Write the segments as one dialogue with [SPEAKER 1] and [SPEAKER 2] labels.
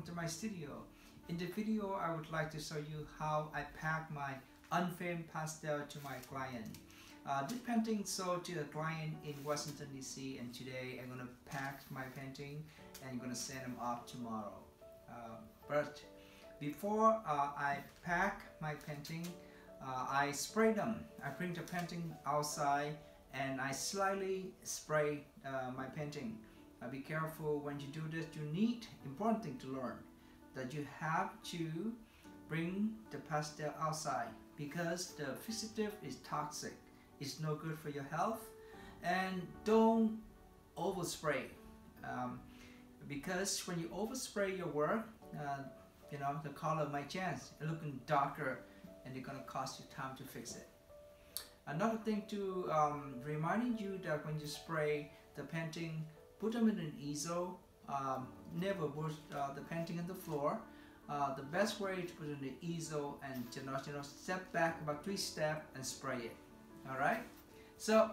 [SPEAKER 1] welcome to my studio. In the video, I would like to show you how I pack my unframed pastel to my client. This painting sold to a client in Washington DC, and today I'm going to pack my painting and I'm going to send them off tomorrow. But before I pack my painting, I spray them. I bring the painting outside and I slightly spray my painting. Be careful when you do this. You need, important thing to learn, that you have to bring the pastel outside because the fixative is toxic. It's no good for your health, and don't overspray because when you overspray your work, you know, the color might change, looking darker, and it's gonna cost you time to fix it. Another thing to reminding you that when you spray the painting, put them in an easel. Never put the painting on the floor. The best way to put it in the easel and step back about 3 steps and spray it. All right. So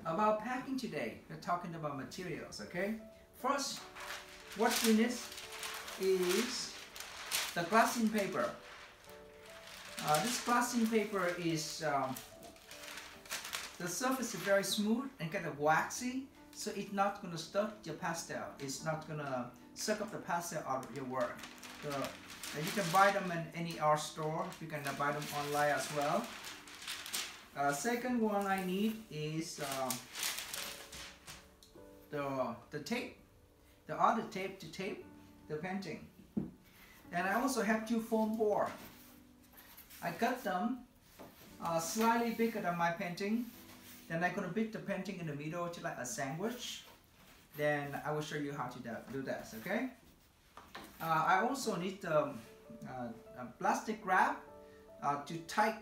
[SPEAKER 1] about packing today, we're talking about materials. Okay. First, what we need is the Glassin paper. This Glassin paper is the surface is very smooth and kind of waxy. So it's not going to stuck your pastel. It's not going to suck up the pastel out of your work. So you can buy them in any art store. You can buy them online as well. Second one I need is the tape. The other tape to tape the painting. And I also have 2 foam board. I cut them slightly bigger than my painting. Then I'm going to bit the painting in the middle to like a sandwich. Then I will show you how to do that, okay? I also need the plastic wrap to tight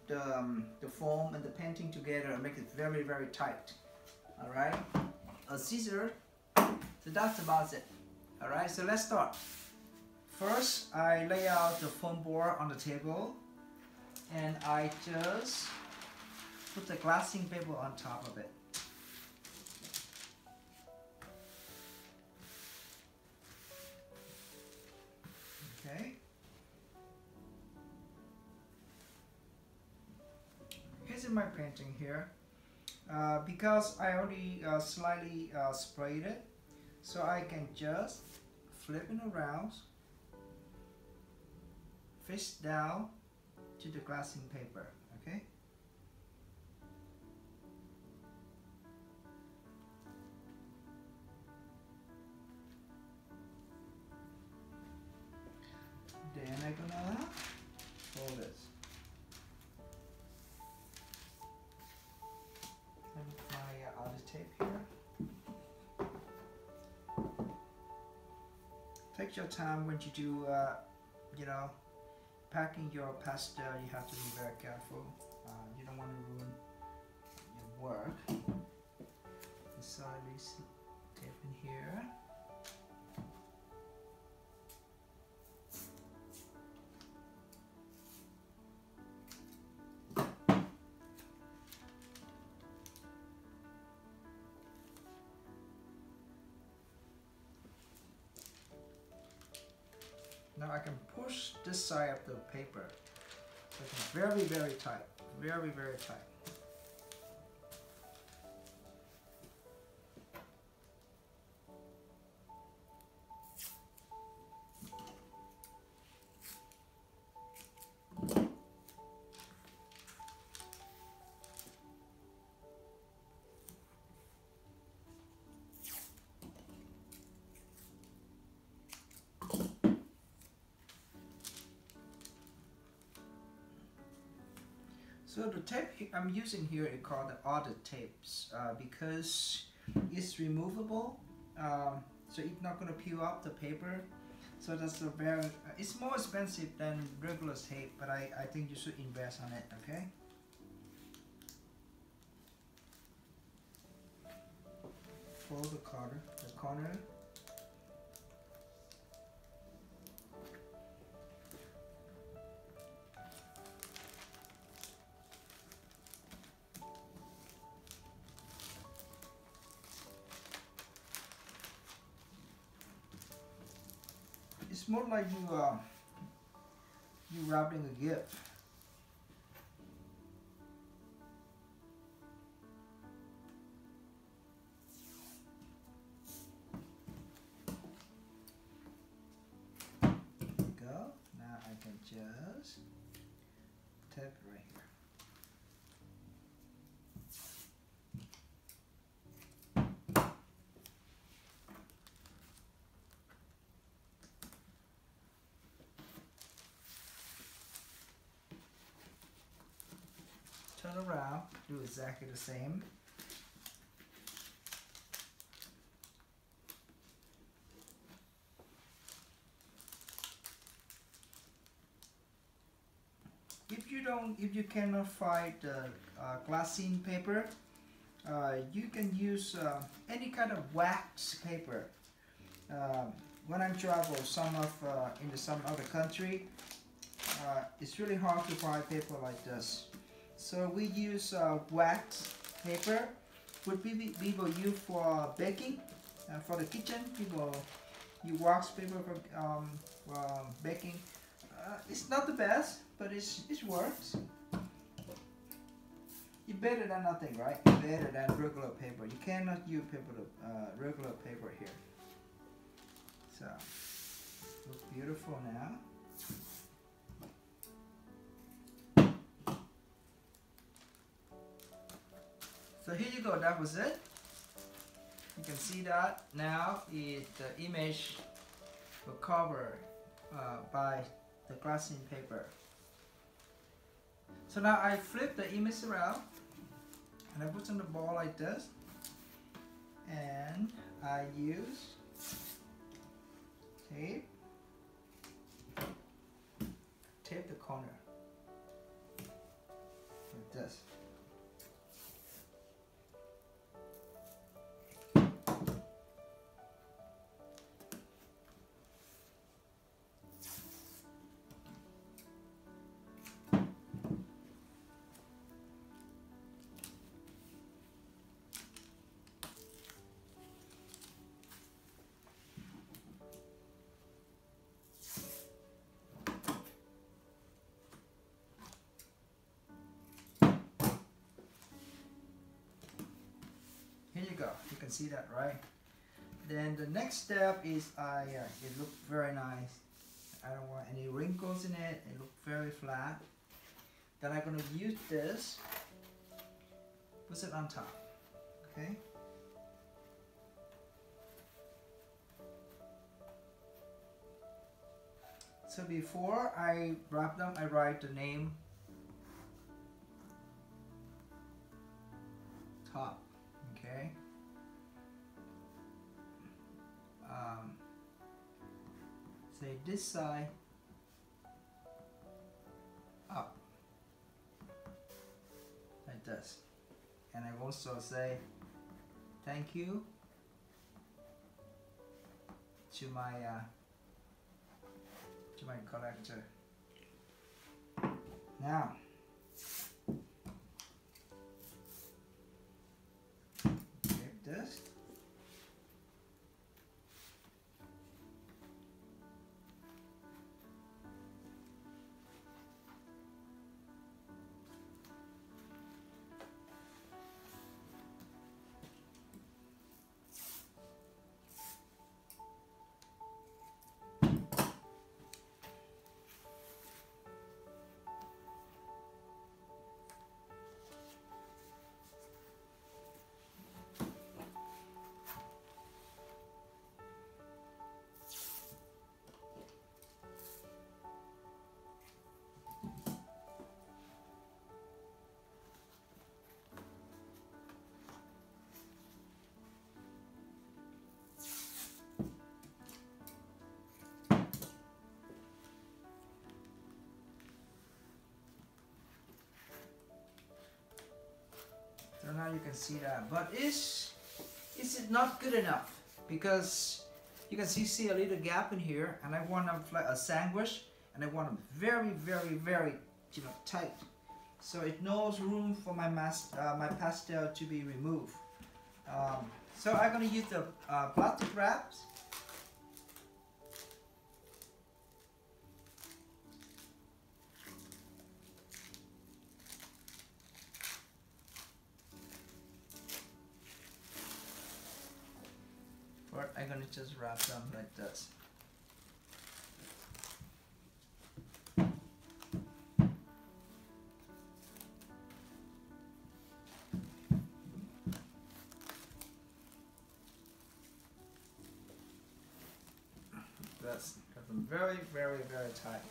[SPEAKER 1] the foam and the painting together and make it very, very tight. Alright? A scissor. So that's about it. Alright, so let's start. First, I lay out the foam board on the table and I just put the Glassin paper on top of it. Okay. Here's my painting here. Because I only slightly sprayed it, so I can just flip it around, face down to the Glassin paper. Okay. Then I'm gonna fold it. Let me put my other tape here. Take your time when you do, you know, packing your pastel. You have to be very careful. You don't want to ruin your work. Inside this tape in here. Now I can push this side of the paper. So it's very, very tight. Very, very tight. So the tape I'm using here is called the audit tapes because it's removable, so it's not going to peel up the paper. So that's a very, it's more expensive than regular tape, but I think you should invest on it, okay? Fold the corner. It's more like you wrapping a gift. Go. Now I can just tap it right here. Turn around, do exactly the same. If you cannot find Glassin paper, you can use any kind of wax paper. When I travel in some other country, it's really hard to find paper like this. So we use wax paper, which people use for baking, for the kitchen. People use wax paper for baking. It's not the best, but it works. It's better than nothing, right? Better than regular paper. You cannot use regular paper here. So, looks beautiful now. So here you go, that was it. You can see that now the image will cover by the Glassin paper. So now I flip the image around and I put on the ball like this, and I use tape the corner like this. Here you go. You can see that, right? Then the next step is it looks very nice. I don't want any wrinkles in it. It looks very flat. Then I'm gonna use this. Put it on top. Okay. So before I wrap them, I write the name top. Okay. Say this side up like this, and I also say thank you to my collector. Now take this. So now you can see that, but is it not good enough? Because you can see a little gap in here, and I want them like a sandwich, and I want them very, very, very, tight. So it no room for my pastel to be removed. So I'm gonna use the plastic wraps. I'm gonna just wrap them like this. That's got them very, very, very tight.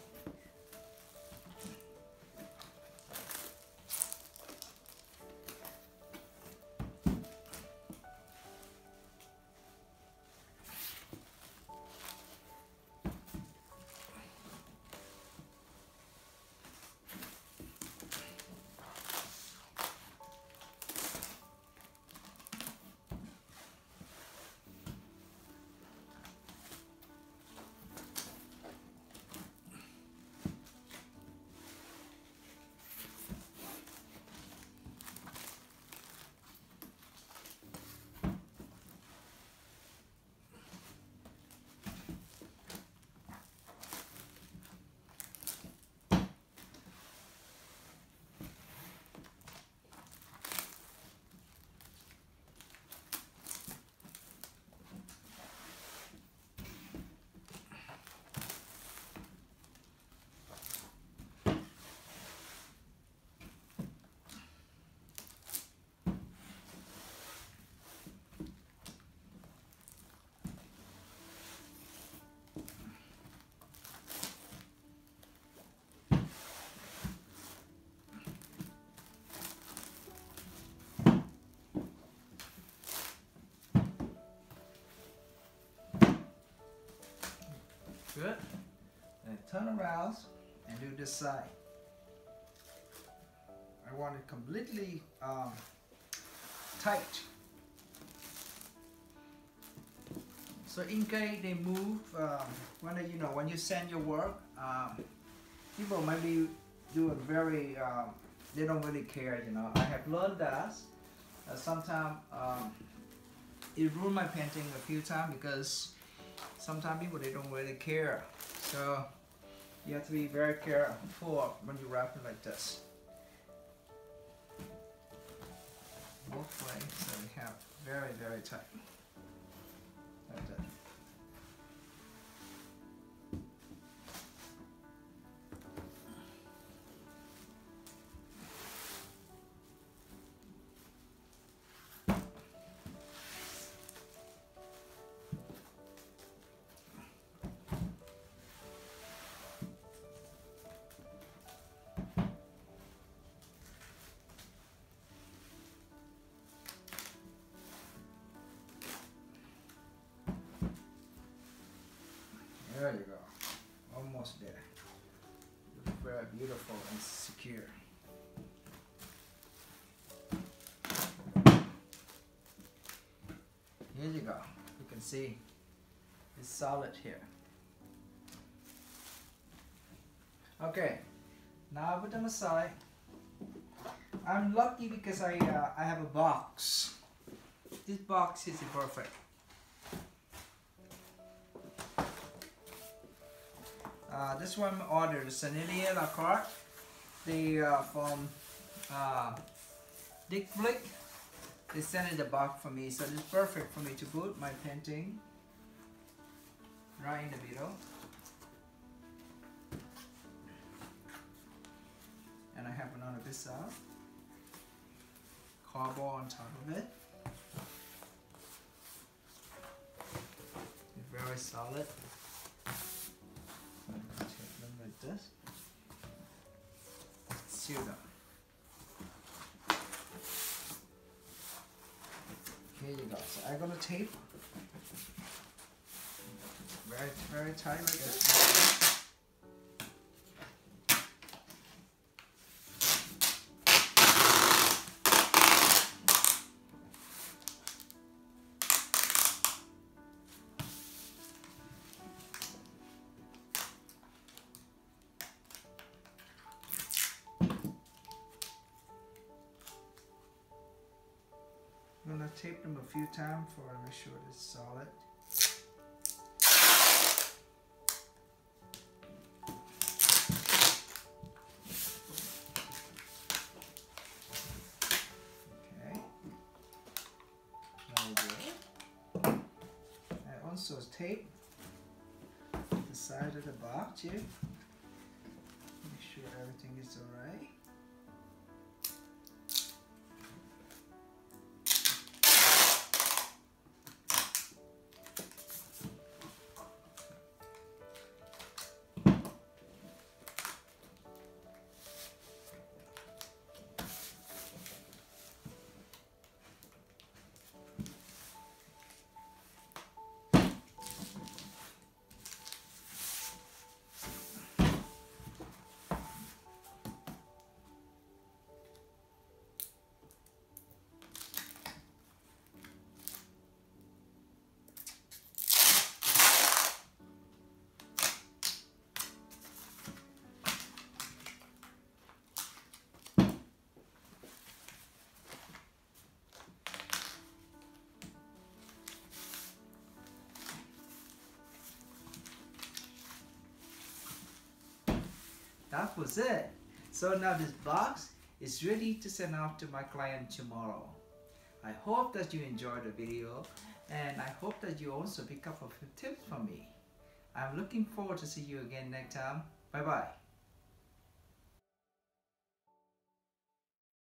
[SPEAKER 1] Good. And turn around and do this side. I want it completely tight. So in case they move, when you send your work, people maybe do a very, they don't really care. I have learned that sometimes it ruined my painting a few times because sometimes people, they don't really care. So you have to be very careful when you wrap it like this. Both ways, so we have very, very tight. Like that. There you go, almost there. Look very beautiful and secure. Here you go, you can see it's solid here. Okay, now put them aside. I'm lucky because I have a box. This box is perfect. This one ordered Sanillia Lacroix. They from Dick Flick. They sent it the box for me, so it's perfect for me to put my painting right in the middle. And I have another this side. Cardboard on top of it. It's very solid. Take them like this. Seal them. Here you go. So I'm gonna tape very, very tight like this. I'm going to tape them a few times for to make sure it's solid. Okay. Very good. I tape the side of the box here. Make sure everything is alright. That was it. So now this box is ready to send off to my client tomorrow. I hope that you enjoyed the video, and I hope that you also pick up a few tips from me. I'm looking forward to see you again next time. Bye bye.